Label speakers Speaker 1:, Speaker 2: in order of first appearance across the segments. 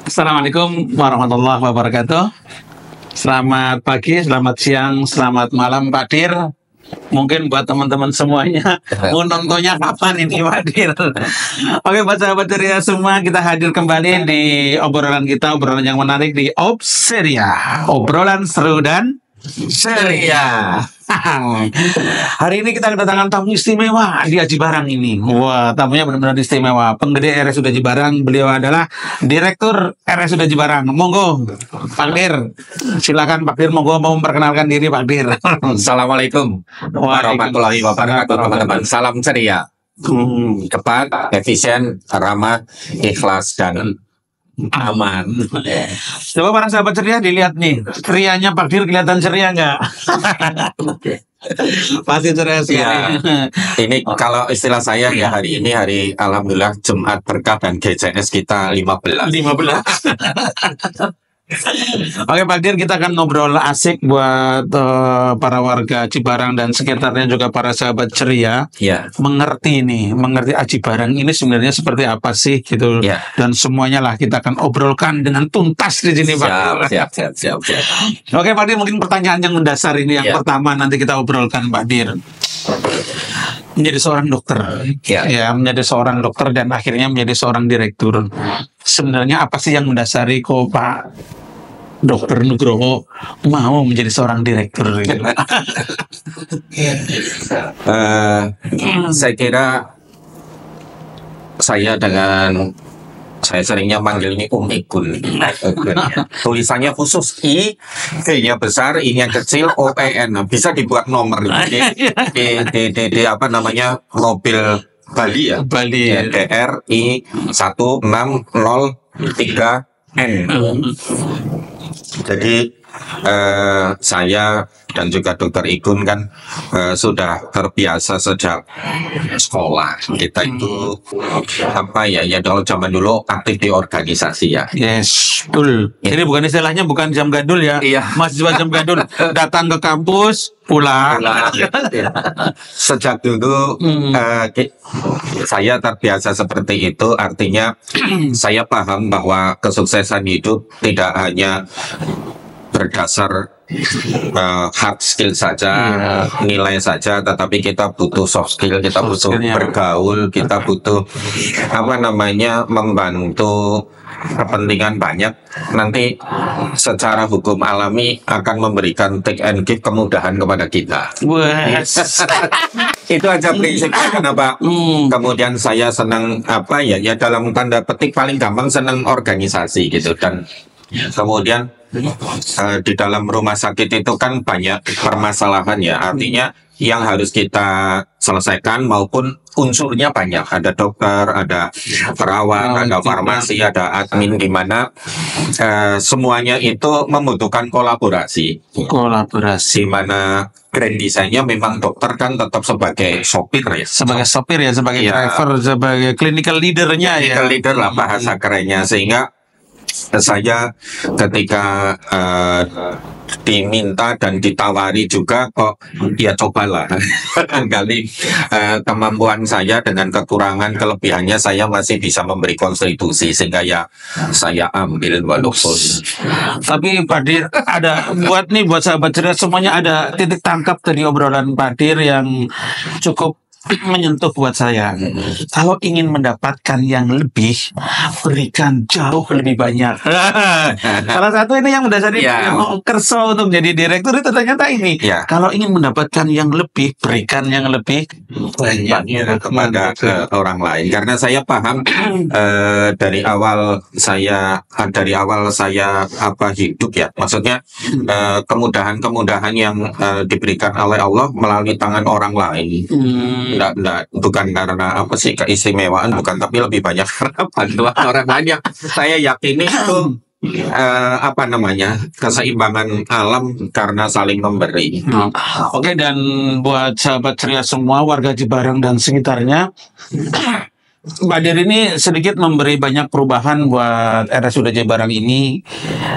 Speaker 1: Assalamualaikum warahmatullahi wabarakatuh. Selamat pagi, selamat siang, selamat malam Pak Dir. Mungkin buat teman-teman semuanya mau nontonnya kapan ini Pak Dir. Oke, buat sahabat ceria semua, kita hadir kembali di obrolan kita, obrolan yang menarik di Obseria, obrolan seru dan ceria. Hari ini kita kedatangan tamu istimewa di Aji Barang ini. Wah, tamunya benar-benar istimewa. Penggede RSUD Aji Barang. Beliau adalah Direktur RSUD Aji Barang. Monggo, Pak Dir. Silakan Pak Dir, monggo mau memperkenalkan diri Pak Dir.
Speaker 2: Assalamualaikum warahmatullahi wabarakatuh, teman-teman. Salam ceria. Cepat, efisien, ramah, ikhlas, dan aman.
Speaker 1: Coba para sahabat ceria dilihat nih, cerianya Pak Dir kelihatan ceria nggak? Pasti ceria sekali.
Speaker 2: Ya, ini kalau istilah saya ya, hari ini hari alhamdulillah Jumat berkah dan GCS kita 15.
Speaker 1: Oke Pak Dir, kita akan ngobrol asik buat para warga Cibarang dan sekitarnya, juga para sahabat ceria.
Speaker 2: Ya.
Speaker 1: Mengerti Aji Barang ini sebenarnya seperti apa sih gitu.
Speaker 2: Ya.
Speaker 1: Dan semuanya lah kita akan obrolkan dengan tuntas di sini Pak.
Speaker 2: Siap.
Speaker 1: Oke Pak Dir, mungkin pertanyaan yang mendasar ini yang pertama nanti kita obrolkan Pak Dir. Menjadi seorang dokter, menjadi seorang dokter dan akhirnya menjadi seorang direktur. Sebenarnya apa sih yang mendasari kok Pak Dokter Nugroho mau menjadi seorang direktur?
Speaker 2: Saya kira saya seringnya manggil ini Igun. Tulisannya khusus I, G-nya besar, I-nya kecil, O-E-N. Bisa dibuat nomor di apa namanya, mobil Bali ya. DRI 1603N. Jadi saya dan juga Dokter Igun kan sudah terbiasa sejak sekolah. Kita itu kalau zaman dulu aktif di organisasi ya.
Speaker 1: Yes, betul. Ini bukan istilahnya, bukan jam gadul ya.
Speaker 2: Iya.
Speaker 1: Mahasiswa jam gadul datang ke kampus pulang.
Speaker 2: Sejak dulu saya terbiasa seperti itu. Artinya saya paham bahwa kesuksesan hidup tidak hanya berdasar hard skill saja, nilai saja, tetapi kita butuh soft skill, kita butuh bergaul, kita butuh membantu kepentingan banyak. Nanti secara hukum alami akan memberikan take and give, kemudahan kepada kita. Itu aja prinsipnya. Kenapa kemudian saya senang dalam tanda petik paling gampang senang organisasi gitu. Dan kemudian di dalam rumah sakit itu kan banyak permasalahan ya, artinya yang harus kita selesaikan maupun unsurnya banyak. Ada dokter, ada perawat, ada farmasi, ada admin, di mana semuanya itu membutuhkan kolaborasi. Di mana grand design-nya memang dokter kan tetap sebagai sopir ya.
Speaker 1: Sebagai driver, sebagai clinical leader-nya
Speaker 2: clinical leader lah bahasa kerennya. Sehingga saya ketika diminta dan ditawari juga, cobalah. Kali kemampuan saya dengan kekurangan kelebihannya saya masih bisa memberi kontribusi, sehingga saya ambil walaupun.
Speaker 1: Tapi Pak Dir, ada buat sahabat ceria semuanya, ada titik tangkap dari obrolan Pak Dir yang cukup menyentuh buat saya. Kalau ingin mendapatkan yang lebih, berikan jauh lebih banyak. Salah satu ini yang mendasari kerso untuk menjadi direktur itu ternyata ini. Kalau ingin mendapatkan yang lebih, berikan yang lebih banyak
Speaker 2: kepada orang lain. Karena saya paham dari awal saya hidup ya. Maksudnya kemudahan-kemudahan yang diberikan oleh Allah melalui tangan orang lain. Bukan karena keistimewaan, bukan, tapi lebih banyak karena bantuan orang banyak. Saya yakin itu keseimbangan alam karena saling memberi.
Speaker 1: Oke, dan buat sahabat ceria semua, warga Cibarang dan sekitarnya, Pak Dir ini sedikit memberi banyak perubahan buat RSUD Aji Barang ini.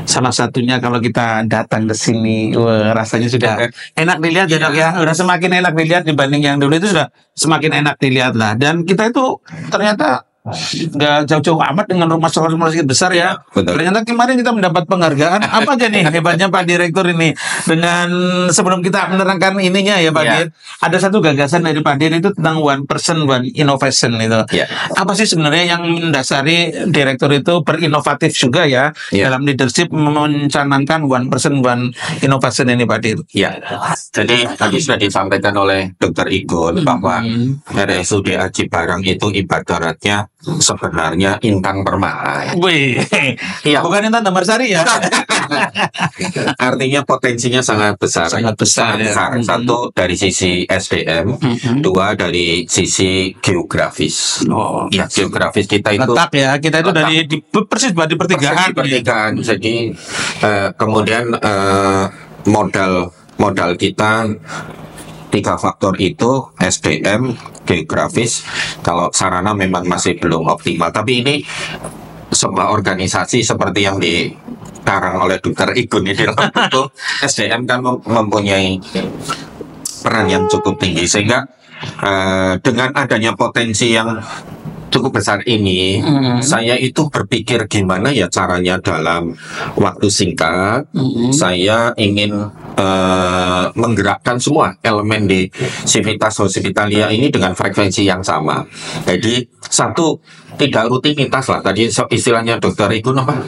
Speaker 1: Salah satunya kalau kita datang ke sini, rasanya sudah enak dilihat ya Dok ya. Udah semakin enak dilihat dibanding yang dulu, itu sudah semakin enak dilihat lah. Dan kita itu ternyata nggak jauh-jauh amat dengan rumah sakit besar ya.
Speaker 2: Betul.
Speaker 1: Ternyata kemarin kita mendapat penghargaan. Apa aja nih hebatnya Pak Direktur ini? Dengan sebelum kita menerangkan ininya ya Pak
Speaker 2: Ya.
Speaker 1: Dir, ada satu gagasan dari Pak Dir itu tentang one person one innovation itu.
Speaker 2: Ya.
Speaker 1: Apa sih sebenarnya yang mendasari Direktur itu berinovatif juga ya,
Speaker 2: Ya.
Speaker 1: dalam leadership mencanangkan one person one innovation ini Pak Dir?
Speaker 2: Ya, jadi tadi sudah disampaikan oleh Dr. Igun bahwa RSUD Aji Barang itu ibaratnya sebenarnya Intan Permata.
Speaker 1: Wih,
Speaker 2: Iya.
Speaker 1: bukan Intan Dambarsari ya?
Speaker 2: Artinya potensinya sangat besar.
Speaker 1: Sangat besar, ya.
Speaker 2: Satu dari sisi SDM, dua dari sisi geografis.
Speaker 1: Oh.
Speaker 2: Ya, geografis kita itu
Speaker 1: Letak ya, kita itu
Speaker 2: Letak.
Speaker 1: dari persis di pertigaan.
Speaker 2: pertigaan. Jadi kemudian modal kita 3 faktor itu SDM, geografis. Kalau sarana memang masih belum optimal, tapi ini sebuah organisasi seperti yang dikarang oleh Dr. Igun ini dalam itu SDM kan mempunyai peran yang cukup tinggi, sehingga dengan adanya potensi yang cukup besar ini, saya itu berpikir gimana ya caranya dalam waktu singkat saya ingin menggerakkan semua elemen di Civitas Hospitalia ini dengan frekuensi yang sama. Jadi satu, tidak rutinitas lah. Tadi istilahnya Dokter Igun apa?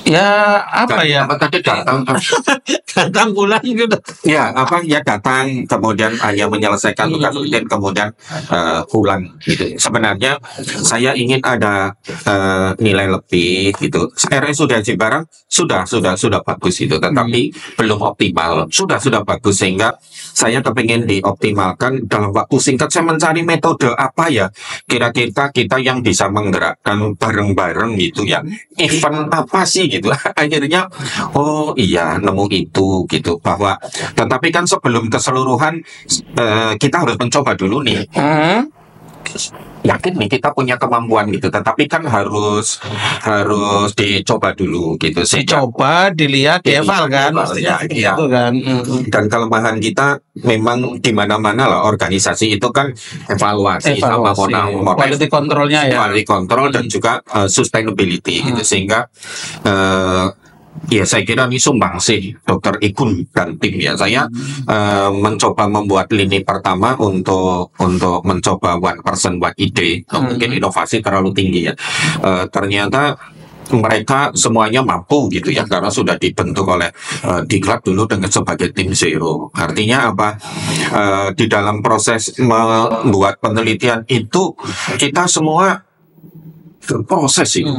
Speaker 1: Ya apa ya?
Speaker 2: Apa tadi datang?
Speaker 1: Datang pulang gitu.
Speaker 2: Ya, apa ya datang kemudian hanya menyelesaikan tugas rutin kemudian pulang gitu. Sebenarnya saya ingin ada nilai lebih gitu. RSUD Aji Barang sudah bagus itu, tetapi belum optimal. Sudah bagus, sehingga saya kepingin dioptimalkan dalam waktu singkat. Saya mencari metode apa ya kira-kira kita yang bisa menggerakkan bareng-bareng gitu ya. Event apa sih gitu. Akhirnya oh iya nemu itu gitu, bahwa tetapi kan sebelum keseluruhan kita harus mencoba dulu nih. Yakin nih kita punya kemampuan gitu, tetapi kan harus dicoba dulu gitu.
Speaker 1: Dicoba, dilihat, dieval kan,
Speaker 2: Ya,
Speaker 1: gitu kan.
Speaker 2: Dan kelemahan kita memang di mana-mana lah, organisasi itu kan evaluasi sama
Speaker 1: quality controlnya ya.
Speaker 2: Quality control dan juga sustainability gitu, sehingga ya saya kira ini sumbang sih Dr. Igun dan tim ya. Saya mencoba membuat lini pertama untuk mencoba one person one ide. Mungkin inovasi terlalu tinggi ya. Ternyata mereka semuanya mampu gitu ya, karena sudah dibentuk oleh Diklat dulu dengan sebagai tim zero. Artinya apa? Di dalam proses membuat penelitian itu kita semua proses itu,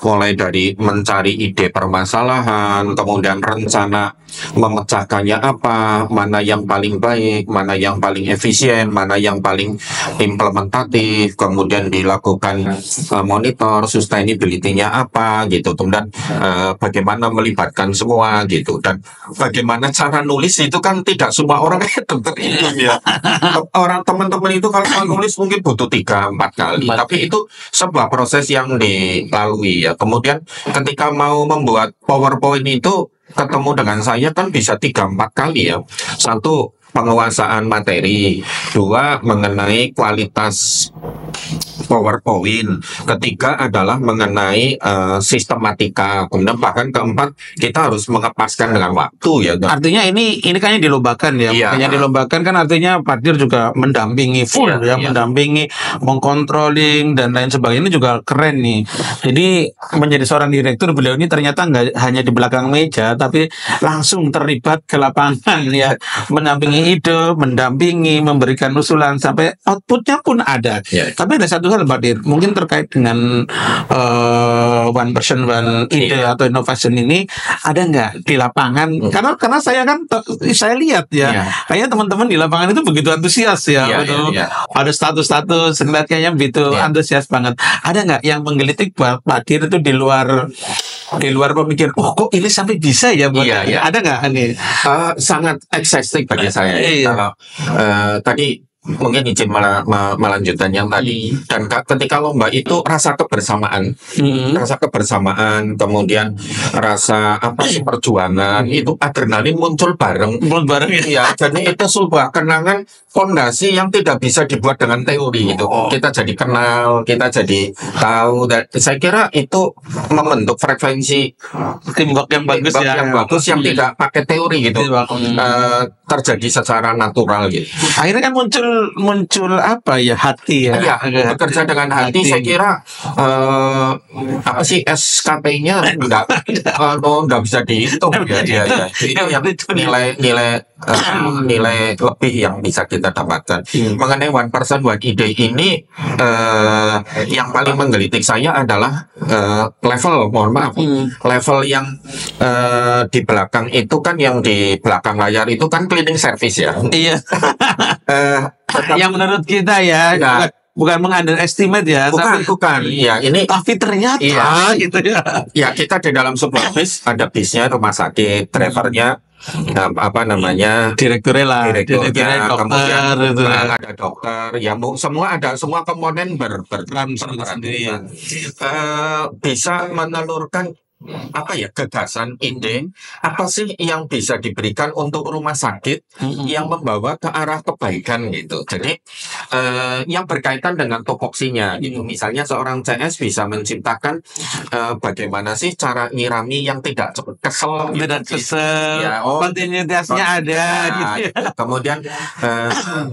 Speaker 2: mulai dari mencari ide permasalahan, kemudian rencana memecahkannya apa, mana yang paling baik, mana yang paling efisien, mana yang paling implementatif, kemudian dilakukan monitor sustainability-nya apa gitu, kemudian bagaimana melibatkan semua gitu, dan bagaimana cara nulis itu kan tidak semua orang dokter ilmu ya. Orang teman-teman itu kalau nulis mungkin butuh 3-4 kali, tapi itu sebuah proses yang dilalui ya. Kemudian ketika mau membuat PowerPoint itu ketemu dengan saya kan bisa 3-4 kali ya. Satu, penguasaan materi. Dua, mengenai kualitas PowerPoint. Ketiga adalah mengenai sistematika. Kemudian bahkan keempat, kita harus mengepaskan dengan waktu ya.
Speaker 1: Artinya ini kayaknya dilombakan ya.
Speaker 2: Iya.
Speaker 1: Makanya dilombakan kan artinya Pak Dir juga mendampingi full
Speaker 2: Iya, iya.
Speaker 1: mendampingi, mengkontrolling dan lain sebagainya. Ini juga keren nih. Jadi menjadi seorang direktur, beliau ini ternyata nggak hanya di belakang meja, tapi langsung terlibat ke lapangan ya, mendampingi ide, mendampingi, memberikan usulan sampai outputnya pun ada.
Speaker 2: Iya.
Speaker 1: Tapi ada satu hal Pak Dir, mungkin terkait dengan one person one ide atau innovation ini, ada nggak di lapangan? Karena saya kan saya lihat ya,
Speaker 2: Iya.
Speaker 1: kayaknya teman-teman di lapangan itu begitu antusias ya,
Speaker 2: Iya,
Speaker 1: betul.
Speaker 2: iya, iya.
Speaker 1: Ada status-status, ngeliat kayaknya begitu
Speaker 2: Iya.
Speaker 1: antusias banget. Ada nggak yang menggelitik Pak Dir itu di luar pemikiran? Oh kok ini sampai bisa ya buat?
Speaker 2: Iya, iya.
Speaker 1: Ada nggak ini?
Speaker 2: Sangat eksestif bagi saya.
Speaker 1: Iya.
Speaker 2: Kalau tadi mungkin izin melanjutkan yang tadi. Dan ketika lomba itu rasa kebersamaan, kemudian rasa apa sih perjuangan, itu adrenalin muncul bareng ya. Jadi itu sebuah kenangan fondasi yang tidak bisa dibuat dengan teori gitu. Kita jadi kenal, kita jadi tahu, dan saya kira itu membentuk frekuensi
Speaker 1: teamwork yang bagus
Speaker 2: yang tidak pakai teori gitu. Terjadi secara natural gitu.
Speaker 1: Akhirnya kan muncul apa ya, hati ya.
Speaker 2: Iya, bekerja dengan hati. Saya kira apa sih SKP-nya nggak bisa dihitung ya. Itu yang nilai lebih yang bisa kita dapatkan. Mengenai one person one ide ini, yang paling menggelitik saya adalah level yang di belakang itu kan, yang di belakang layar itu kan cleaning service ya.
Speaker 1: Iya. Yang menurut kita ya, bukan meng-underestimate ya,
Speaker 2: bukan. Ya, ini
Speaker 1: tapi ternyata gitu ya.
Speaker 2: Ya, kita di dalam sebuah bis, ada bisnya rumah sakit, drivernya apa namanya, direkturnya,
Speaker 1: dokter,
Speaker 2: kemudian ada dokter, ya semua komponen berperan sendiri. Bisa menelurkan apa ya, gagasan, ide apa sih yang bisa diberikan untuk rumah sakit yang membawa ke arah kebaikan gitu. Jadi yang berkaitan dengan topoksinya gitu. Misalnya seorang CS bisa menciptakan bagaimana sih cara nyirami yang tidak kesel,
Speaker 1: ya, kontinuitasnya ada gitu ya.
Speaker 2: Kemudian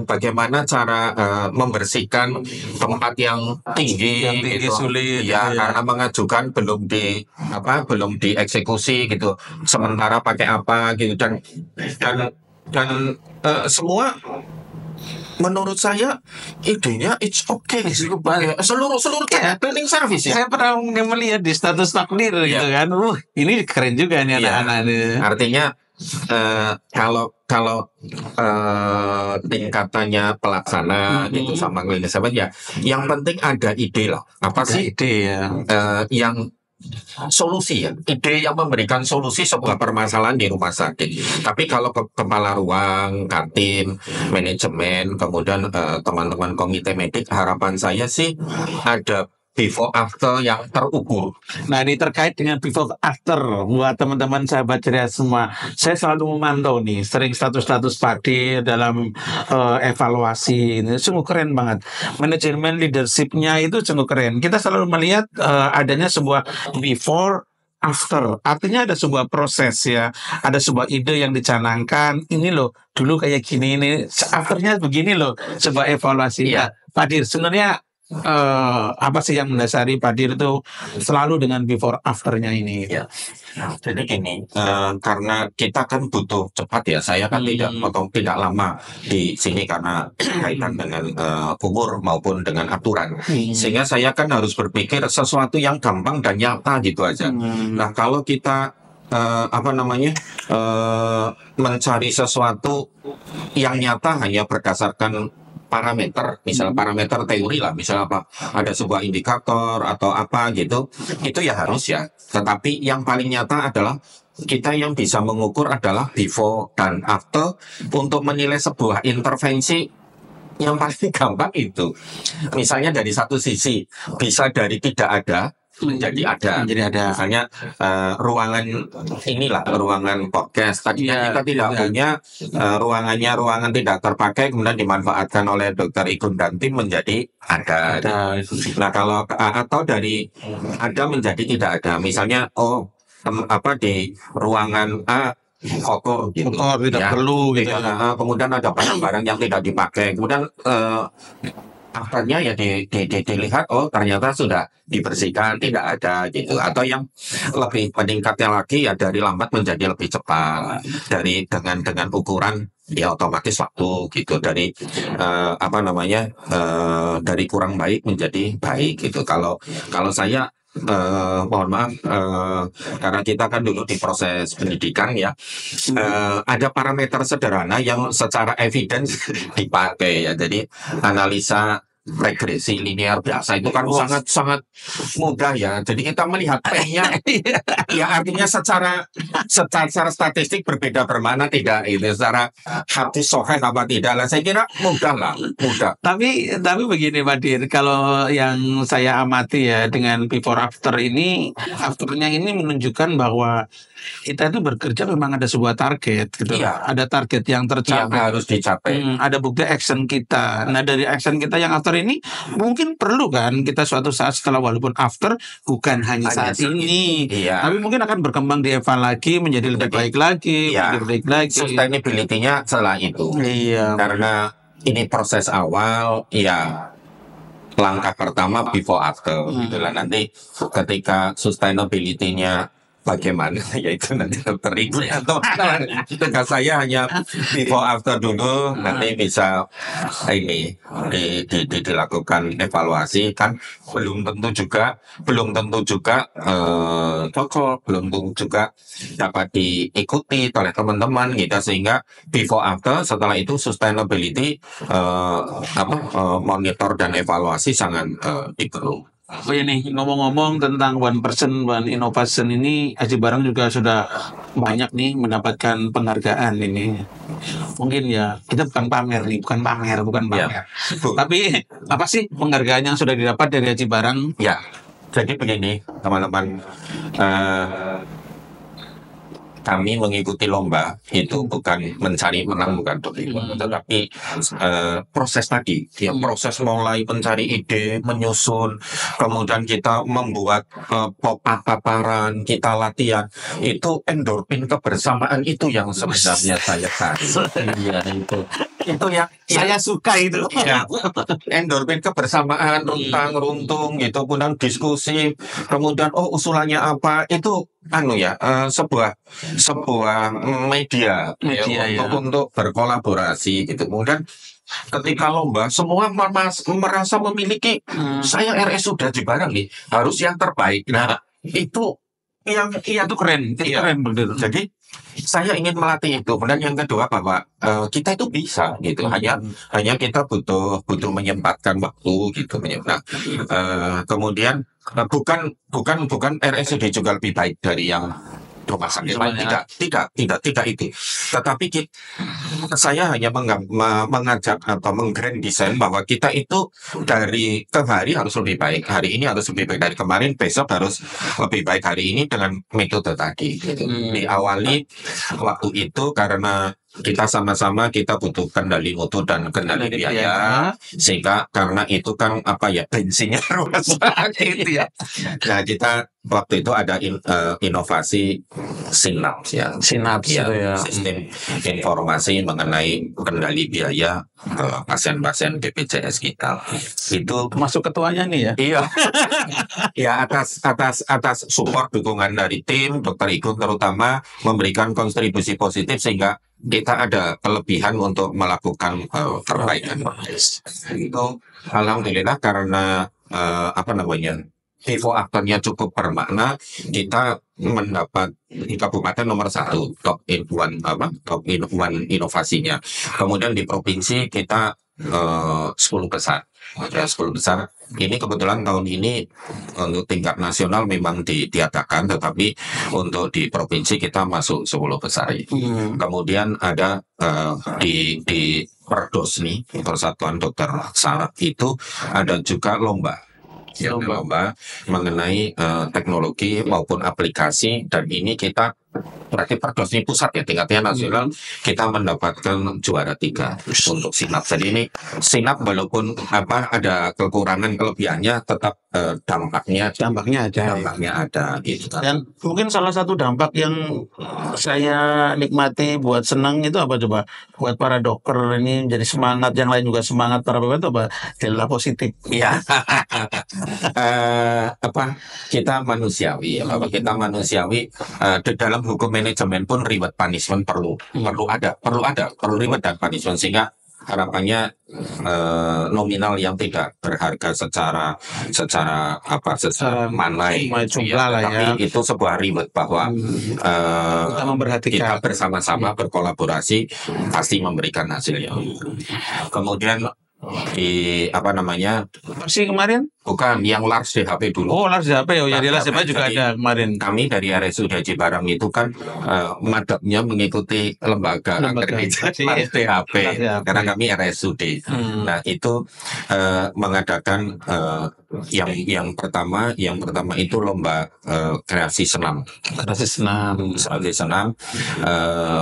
Speaker 2: bagaimana cara membersihkan tempat yang tinggi gitu.
Speaker 1: Sulit
Speaker 2: ya, karena mengajukan belum dieksekusi gitu, sementara pakai apa gitu, dan semua menurut saya idenya it's okay seluruh cleaning service ya.
Speaker 1: Saya pernah melihat di status takdir gitu kan, ini keren juga nih anak-anak ini.
Speaker 2: Artinya kalau tingkatannya pelaksana gitu sama cleaning service ya, yang penting ada ide lah. Apa sih
Speaker 1: ide ya?
Speaker 2: Yang solusi ya, ide yang memberikan solusi sebuah permasalahan di rumah sakit. Tapi kalau kepala ruang, kantin, manajemen, kemudian teman-teman komite medik, harapan saya sih ada before after yang terukur.
Speaker 1: Nah, ini terkait dengan before after buat teman-teman sahabat ceria semua. Saya selalu memantau nih, sering status-status Padir dalam evaluasi ini sungguh keren banget. Manajemen leadership-nya itu sungguh keren. Kita selalu melihat adanya sebuah before after, artinya ada sebuah proses ya, ada sebuah ide yang dicanangkan, ini loh dulu kayak gini, ini afternya begini loh, sebuah evaluasi. Ya, Padir sebenarnya apa sih yang mendasari Padir itu selalu dengan before afternya ini?
Speaker 2: Ya. Jadi gini, karena kita kan butuh cepat ya. Saya kan tidak lama di sini karena kaitan dengan umur maupun dengan aturan. Sehingga saya kan harus berpikir sesuatu yang gampang dan nyata gitu aja. Nah, kalau kita mencari sesuatu yang nyata hanya berdasarkan parameter, misal parameter teori lah, misal apa, ada sebuah indikator atau apa gitu, itu ya harus ya. Tetapi yang paling nyata adalah kita yang bisa mengukur adalah before dan after untuk menilai sebuah intervensi. Yang paling gampang itu, misalnya dari satu sisi bisa dari tidak ada menjadi ada. Misalnya ruangan podcast tadinya kita tidak punya, ruangan tidak terpakai, kemudian dimanfaatkan oleh Dr. Igun dan tim menjadi ada. Nah, kalau atau dari ada menjadi tidak ada, misalnya di ruangan A kotor gitu,
Speaker 1: tidak perlu gitu.
Speaker 2: Kemudian ada barang-barang yang tidak dipakai, kemudian akhirnya ya dilihat, ternyata sudah dibersihkan, tidak ada gitu. Atau yang lebih meningkatnya lagi ya, dari lambat menjadi lebih cepat, dengan ukuran ya otomatis waktu gitu, dari dari kurang baik menjadi baik gitu. Kalau saya mohon maaf, karena kita kan dulu di proses pendidikan ya, ada parameter sederhana yang secara evidence dipakai ya. Jadi analisa regresi linear biasa itu kan sangat mudah ya. Jadi kita melihat P-nya ya artinya secara statistik berbeda bermakna tidak itu, secara hati soheh apa tidak lah. Saya kira mudah lah, mudah.
Speaker 1: Tapi begini Pak Dir, kalau yang saya amati ya dengan before after ini, afternya ini menunjukkan bahwa kita itu bekerja memang ada sebuah target gitu.
Speaker 2: Iya.
Speaker 1: Ada target yang
Speaker 2: Yang
Speaker 1: tercapai.
Speaker 2: harus dicapai.
Speaker 1: Ada bukti action kita. Nah dari action kita yang after ini mungkin perlu kan kita suatu saat setelah, walaupun after bukan hanya saat ini,
Speaker 2: Iya.
Speaker 1: tapi mungkin akan berkembang di Eva lagi menjadi lebih baik lagi,
Speaker 2: Iya.
Speaker 1: lebih baik lagi.
Speaker 2: Sustainability-nya setelah itu.
Speaker 1: Iya.
Speaker 2: Karena ini proses awal, ya langkah pertama before after, gitulah. Nanti ketika sustainability-nya bagaimana, yaitu nanti dokter Ibu atau dengan saya hanya before after dulu, nanti bisa ini dilakukan evaluasi kan belum tentu juga cocok, belum tentu juga dapat diikuti oleh teman-teman gitu, sehingga before after setelah itu sustainability monitor dan evaluasi sangat diperlu.
Speaker 1: Oh ini ngomong-ngomong tentang one person one innovation ini, Aji Barang juga sudah banyak nih mendapatkan penghargaan ini. Mungkin ya kita bukan pamer nih, bukan pamer.
Speaker 2: Ya.
Speaker 1: Tapi apa sih penghargaan yang sudah didapat dari Aji Barang?
Speaker 2: Ya, jadi begini teman-teman, kami mengikuti lomba itu bukan mencari menang, bukan tetapi proses tadi, ya proses mulai mencari ide, menyusun, kemudian kita membuat pop-up paparan, kita latihan, itu endorfin kebersamaan itu yang sebenarnya saya cari. Iya itu yang
Speaker 1: Saya suka itu.
Speaker 2: ya, endorfin kebersamaan, runtang runtung gitu, kemudian diskusi, kemudian usulannya apa, itu sebuah media
Speaker 1: ya.
Speaker 2: untuk berkolaborasi gitu. Kemudian ketika lomba semua merasa memiliki saya RSUD Aji Barang nih harus yang terbaik. Nah itu
Speaker 1: itu keren, keren bener.
Speaker 2: Jadi saya ingin melatih itu. Kemudian yang kedua bahwa kita itu bisa gitu. Hanya kita butuh menyempatkan waktu gitu. Nah, kemudian bukan RSUD juga lebih baik dari yang rumah sakit lain, tidak itu. Tetapi saya hanya mengajak atau menggrand design bahwa kita itu dari ke hari harus lebih baik, hari ini harus lebih baik dari kemarin, besok harus lebih baik hari ini dengan metode tadi. Diawali waktu itu karena kita sama-sama kita butuh kendali mutu dan kendali biaya, sehingga karena itu kan bensinnya rumah sakit ya. Nah kita waktu itu ada inovasi Sinaps ya, sistem informasi mengenai kendali biaya pasien-pasien BPJS kita. Itu
Speaker 1: masuk ketuanya nih ya.
Speaker 2: Iya. Ya atas support dukungan dari tim Dokter Igun terutama memberikan kontribusi positif sehingga kita ada kelebihan untuk melakukan perbaikan. Itu alhamdulillah karena before afternya cukup bermakna, kita mendapat di kabupaten nomor 1 top in one inovasinya. Kemudian di provinsi kita 10 besar. Ya, 10 besar. Ini kebetulan tahun ini untuk tingkat nasional memang ditiadakan, tetapi untuk di provinsi kita masuk 10 besar. Kemudian ada di Perdos nih, Persatuan Dokter Saraf itu ada juga lomba mengenai teknologi maupun aplikasi, dan ini kita berarti Perdos ini pusat ya, tingkatnya nasional, kita mendapatkan juara 3 untuk Sinaps. Jadi ini Sinaps walaupun ada kekurangan kelebihannya tetap dampaknya ada gitu.
Speaker 1: Dan mungkin salah satu dampak yang saya nikmati buat senang itu apa coba? Buat para dokter ini jadi semangat, yang lain juga semangat, para bapak itu apa? Delta positif.
Speaker 2: Iya. Kita manusiawi di dalam hukum manajemen pun reward punishment perlu reward dan punishment, sehingga harapannya nominal yang tidak berharga secara manai tapi itu sebuah reward bahwa kita bersama-sama berkolaborasi pasti memberikan hasilnya. Kemudian apa namanya,
Speaker 1: Persi kemarin?
Speaker 2: bukan yang Lars DHP dulu.
Speaker 1: Oh, Lars DHP. Oh ya, di Lars DHP juga
Speaker 2: Jadi,
Speaker 1: ada kemarin.
Speaker 2: kami dari RSUD Haji Barang itu kan madhabnya mengikuti lembaga akreditasi Lars DHP karena kami RSUD. Nah, itu mengadakan yang pertama itu lomba kreasi senam. Kreasi senam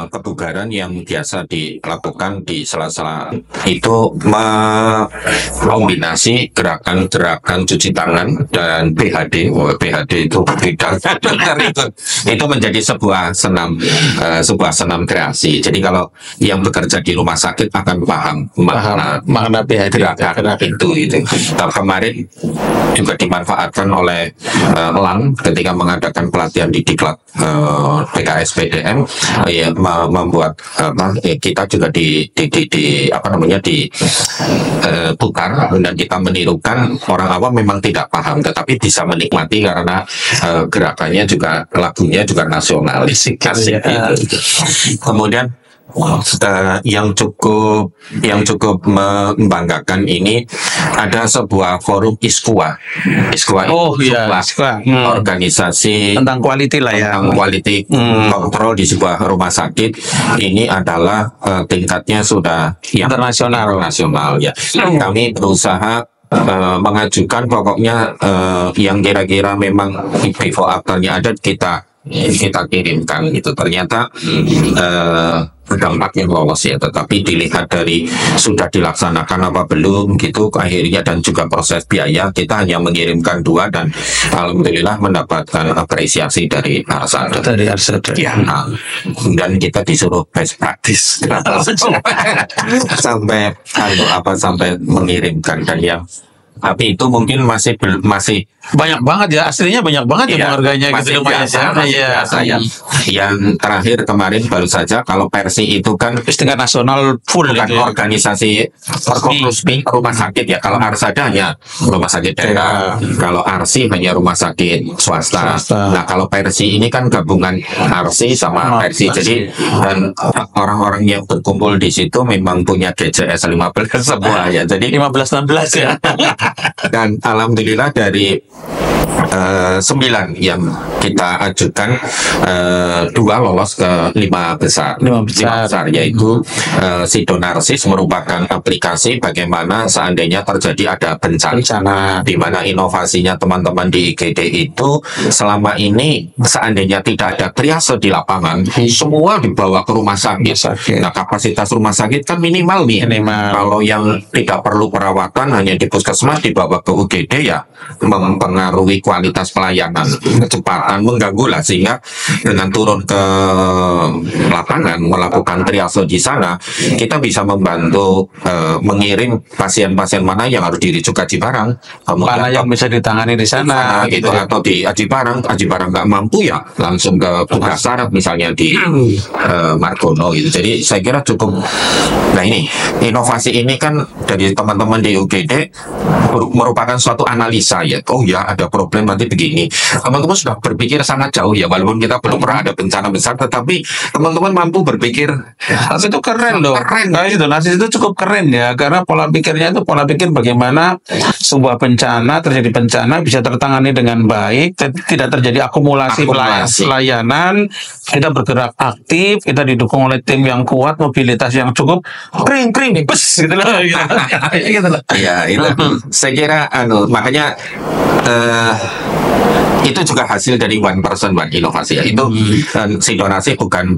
Speaker 2: kebugaran yang biasa dilakukan di sela-sela itu kombinasi gerakan cuci tangan dan PHD. PHD itu bidang itu menjadi sebuah senam kreasi. Jadi kalau yang bekerja di rumah sakit akan paham makna PHD gerakan itu. Nah, kemarin juga dimanfaatkan oleh Elang ketika mengadakan pelatihan di Diklat PKS PDM, ya, membuat kita juga diputar dan kita menirukan. Orang awam memang tidak paham, tetapi bisa menikmati karena gerakannya juga, lagunya juga nasionalis. Kemudian yang cukup membanggakan ini ada sebuah forum ISKUA. Organisasi
Speaker 1: tentang quality lah ya.
Speaker 2: Tentang quality control di sebuah rumah sakit. Ini adalah tingkatnya sudah internasional ya. Kami berusaha mengajukan pokoknya yang kira-kira memang before afternya ada kita kirimkan itu. Ternyata dampaknya lolos ya, tetapi dilihat dari sudah dilaksanakan apa belum gitu akhirnya, dan juga proses biaya, kita hanya mengirimkan 2 dan alhamdulillah mendapatkan apresiasi dari Arsada. Ya, dan kita disuruh best practice sampai mengirimkan. Dan yang tapi itu mungkin masih
Speaker 1: banyak banget ya, aslinya banyak banget ya penghargaannya gitu.
Speaker 2: Yang terakhir kemarin baru saja, kalau Persi itu kan
Speaker 1: tingkat nasional full
Speaker 2: bukan
Speaker 1: gitu ya.
Speaker 2: organisasi resmi rumah sakit ya. Kalau Arsada hanya rumah sakit daerah, kalau Arsi hanya rumah sakit swasta. Nah, kalau Persi ini kan gabungan Arsi sama Persi. Jadi dan orang-orang yang berkumpul di situ memang punya DJS 15 semua ya. Jadi
Speaker 1: 15-16 ya.
Speaker 2: Dan alhamdulillah dari 9 yang kita ajukan, 2 lolos ke 5 besar, yaitu Sidonarsis merupakan aplikasi bagaimana seandainya terjadi ada bencana, di mana inovasinya teman-teman di IGD itu selama ini seandainya tidak ada triase di lapangan, semua dibawa ke rumah sakit. Nah, kapasitas rumah sakit kan minimal nih. Kalau yang tidak perlu perawatan hanya di puskesmas dibawa ke UGD ya mempengaruhi kualitas pelayanan, kecepatan, mengganggu lah. Sehingga dengan turun ke lapangan melakukan triase di sana, kita bisa membantu mengirim pasien-pasien mana yang harus dirujuk Haji Barang,
Speaker 1: mana yang bisa ditangani di sana
Speaker 2: gitu, atau di Haji Barang nggak mampu ya langsung ke Tugas Syarat misalnya di Margono gitu. Jadi saya kira cukup. Nah, ini inovasi ini kan dari teman-teman di UGD merupakan suatu analisa ya. Oh ya, ada problem nanti begini. Teman-teman sudah berpikir sangat jauh ya, walaupun kita belum pernah ada bencana besar, tetapi teman-teman mampu berpikir.
Speaker 1: Narsis itu keren loh. Narsis itu cukup keren ya, karena pola pikirnya itu pola pikir bagaimana sebuah bencana, terjadi bencana bisa tertangani dengan baik, tidak terjadi akumulasi pelayanan, kita bergerak aktif, kita didukung oleh tim yang kuat, mobilitas yang cukup, kring bes gitu loh.
Speaker 2: Ya, itu saya kira makanya itu juga hasil dari one person one inovasi ya. Itu Sidonasi bukan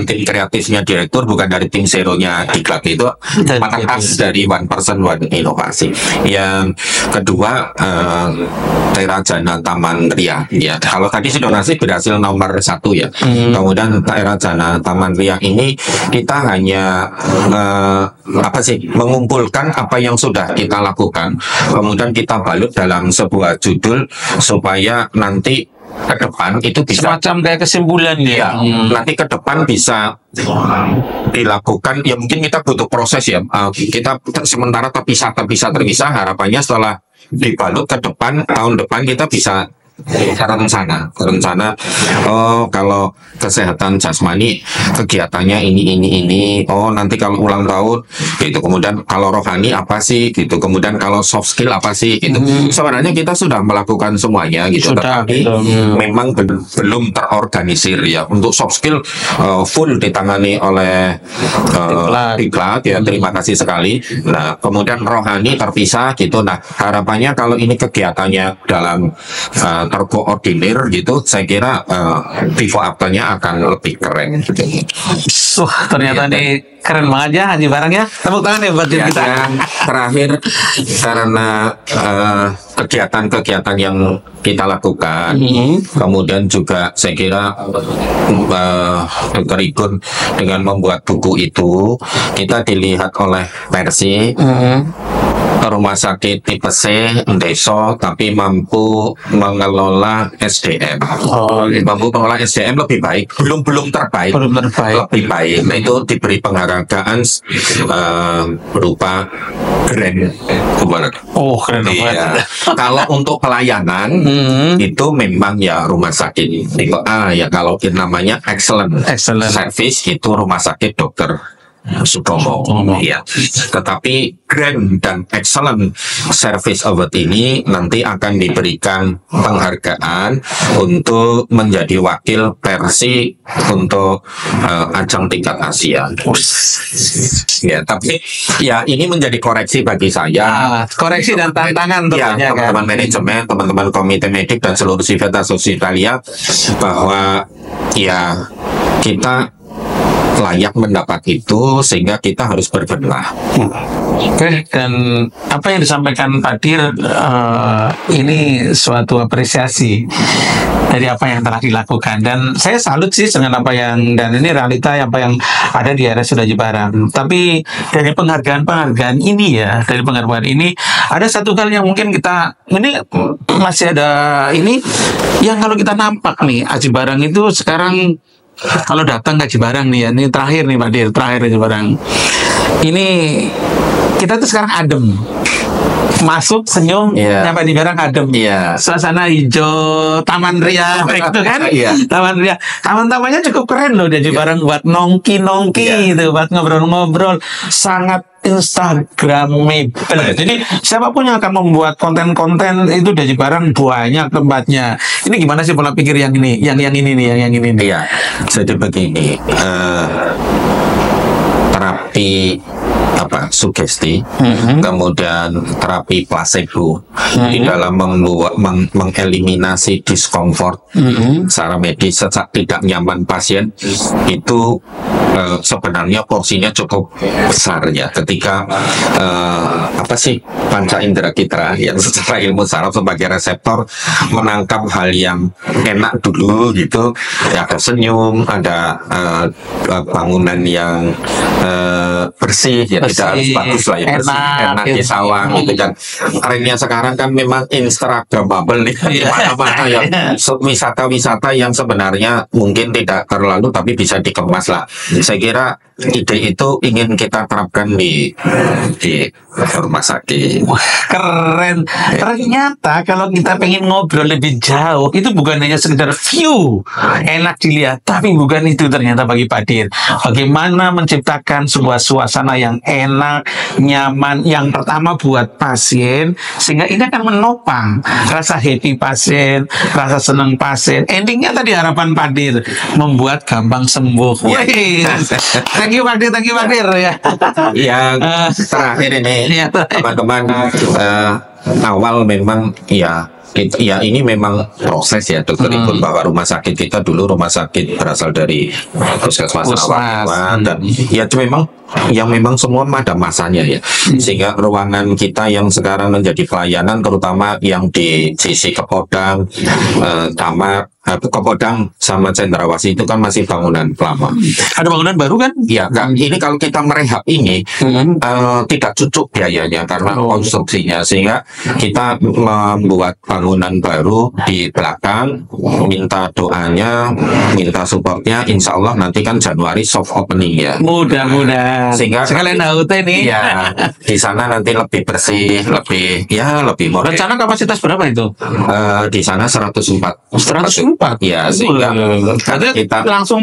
Speaker 2: tim kreatifnya direktur, bukan dari tim seronya Diklat, itu mata khas dari one person one inovasi. Yang kedua, Terajana Taman Ria ya. Kalau tadi Sidonasi berhasil nomor 1 ya. Kemudian Terajana Taman Ria ini kita hanya mengumpulkan apa yang sudah kita lakukan, kemudian kita balut dalam sebuah judul supaya nanti ke depan itu bisa
Speaker 1: semacam kayak kesimpulan ya.
Speaker 2: Nanti ke depan bisa dilakukan ya, mungkin kita butuh proses ya. Kita sementara terpisah. Harapannya setelah dibalut ke depan, tahun depan kita bisa rencana. Oh, kalau kesehatan jasmani kegiatannya ini. Oh, nanti kalau ulang tahun gitu. Kemudian kalau rohani apa sih gitu. Kemudian kalau soft skill apa sih gitu. Sebenarnya kita sudah melakukan semuanya gitu.
Speaker 1: Sudah,
Speaker 2: Tetapi memang belum terorganisir ya. Untuk soft skill full ditangani oleh Diklat ya. Terima kasih sekali. Nah, kemudian rohani terpisah gitu. Nah, harapannya kalau ini kegiatannya dalam terkoordinir gitu, saya kira Vivo Aptanya akan lebih keren gitu.
Speaker 1: Ternyata ini keren banget ya Haji Barang ya. Tepuk tangan ya buat
Speaker 2: Ya,
Speaker 1: kita.
Speaker 2: yang terakhir karena kegiatan-kegiatan yang kita lakukan, kemudian juga saya kira Dr. Igun dengan membuat buku itu, kita dilihat oleh Persi rumah sakit tipe C, desa, tapi mampu mengelola SDM. Mampu mengelola SDM lebih baik, belum terbaik, lebih baik. Nah, itu diberi penghargaan berupa grant.
Speaker 1: Keren banget.
Speaker 2: Iya. Kalau untuk pelayanan itu memang ya rumah sakit tipe A ya, kalau namanya excellent service itu rumah sakit Dokter Sutomo. Ya. Tetapi grand dan excellent service award ini nanti akan diberikan penghargaan untuk menjadi wakil Persi untuk ajang tingkat Asia. Ya, tapi ya ini menjadi koreksi bagi saya.
Speaker 1: Koreksi dan tantangan
Speaker 2: Ya,
Speaker 1: tentunya kan.
Speaker 2: teman-teman manajemen, teman-teman komite medik dan seluruh Civitas Australia, bahwa ya kita layak mendapat itu, sehingga kita harus berbenah.
Speaker 1: Oke, dan apa yang disampaikan Pak Dir ini suatu apresiasi dari apa yang telah dilakukan, dan saya salut sih dengan apa yang, dan ini realita apa yang ada di RSUD Haji Barang. Tapi dari penghargaan ini ya, dari penghargaan ini ada satu hal yang mungkin kita ini masih ada ini yang kalau kita nampak nih Haji Barang itu sekarang kalau datang ke Haji Barang nih ya, ini terakhir nih Pak Dir, terakhir Haji Barang. Ini kita tuh sekarang adem. Masuk senyum, nyampe di Barang adem. Suasana hijau, Taman Ria itu kan. Taman Ria. Taman-tamannya cukup keren loh di Haji Barang, buat nongki-nongki gitu, buat ngobrol-ngobrol. Sangat Instagramable. Jadi siapapun yang akan membuat konten-konten itu di Haji Barang banyak tempatnya. Ini gimana sih pola pikir yang ini? Yang ini nih.
Speaker 2: Iya. Jadi begini, terapi sugesti, kemudian terapi placebo di dalam mengeliminasi diskomfort secara medis, tidak nyaman pasien itu sebenarnya porsinya cukup besar ya, ketika panca indera kita yang secara ilmu saraf sebagai reseptor menangkap hal yang enak dulu gitu ya, ada senyum, ada bangunan yang bersih ya, tidak harus bagus lah ya, enak di sawang gitu. Dan trennya sekarang kan memang Instagramable nih, mana-mana ya, wisata-wisata yang sebenarnya mungkin tidak terlalu tapi bisa dikemas lah. Saya kira ide itu ingin kita terapkan di rumah sakit.
Speaker 1: Keren. Ternyata kalau kita pengen ngobrol lebih jauh, itu bukan hanya sekedar view enak dilihat, tapi bukan itu ternyata bagi Pak Dir. Bagaimana menciptakan sebuah suasana yang enak, nyaman, yang pertama buat pasien, sehingga ini akan menopang rasa happy pasien, rasa senang pasien. Endingnya tadi harapan Pak Dir, membuat gampang sembuh. Thank you Pak Dir ya.
Speaker 2: Yang terakhir ini teman-teman, awal memang ya ini memang proses ya Dokter Igun, bahwa rumah sakit kita dulu rumah sakit berasal dari puskesmas Rawamangun, dan ya itu memang semua ada masanya ya, sehingga ruangan kita yang sekarang menjadi pelayanan, terutama yang di sisi Kepodang, Camat, Kopodang sama Cendrawasih itu kan masih bangunan lama.
Speaker 1: Ada bangunan baru kan?
Speaker 2: Ya, kan ini kalau kita merehab ini tidak cukup biayanya karena konstruksinya, sehingga kita membuat bangunan baru di belakang, minta doanya, minta supportnya, insya Allah nanti kan Januari soft opening ya.
Speaker 1: Mudah-mudahan.
Speaker 2: Sehingga
Speaker 1: sekalian HUT nih.
Speaker 2: Ya, di sana nanti lebih bersih, lebih modern.
Speaker 1: Rencana kapasitas berapa itu?
Speaker 2: Di sana 104.
Speaker 1: 104.
Speaker 2: Ya, sehingga
Speaker 1: kita langsung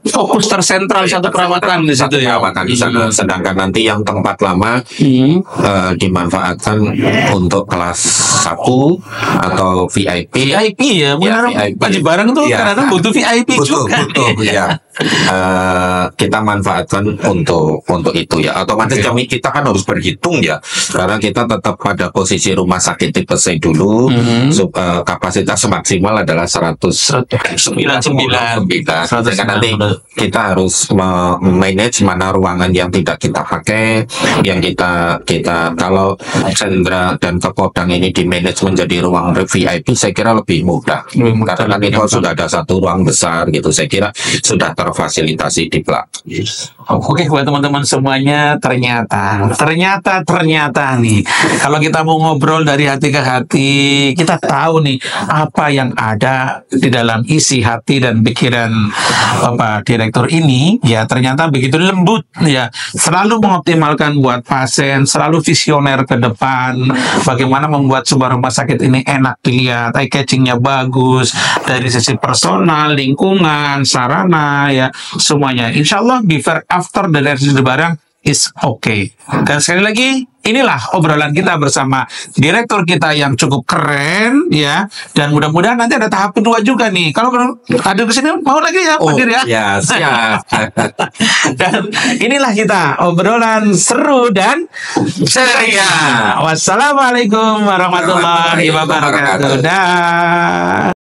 Speaker 1: fokus tersentral satu perawatan di situ ya.
Speaker 2: Perawatan di sana. Sedangkan nanti yang tempat lama dimanfaatkan untuk kelas 1 atau VIP.
Speaker 1: VIP ya, benar. Panji barang tuh kadang butuh VIP juga.
Speaker 2: Butuh ya. Kita manfaatkan untuk itu ya. Otomatis kita kan harus berhitung ya, karena kita tetap pada posisi rumah sakit tipe C dulu. Kapasitas maksimal adalah 199. Sehingga nanti kita harus manage mana ruangan yang tidak kita pakai, yang kita kalau Cendra dan Kopodang ini di manage menjadi ruang VIP, saya kira lebih mudah. Karena kan itu sudah ada satu ruang besar gitu, saya kira sudah terfasilitasi di belakang.
Speaker 1: Oke, buat teman-teman semuanya, ternyata nih, kalau kita mau ngobrol dari hati ke hati, kita tahu nih apa yang ada di dalam isi hati dan pikiran Bapak Direktur ini, ya ternyata begitu lembut, ya selalu mengoptimalkan buat pasien, selalu visioner ke depan, bagaimana membuat sebuah rumah sakit ini enak dilihat, eye catchingnya bagus, dari sisi personal, lingkungan, sarana, ya semuanya. Insya Allah before after dan dari sisi barang is okay. Dan sekali lagi, inilah obrolan kita bersama direktur kita yang cukup keren ya, dan mudah-mudahan nanti ada tahap kedua juga nih. Kalau ada di sini mau lagi ya, Pak Dir ya.
Speaker 2: Ya, siap.
Speaker 1: Dan inilah kita obrolan seru dan ceria. Wassalamualaikum warahmatullahi wabarakatuh. Dah.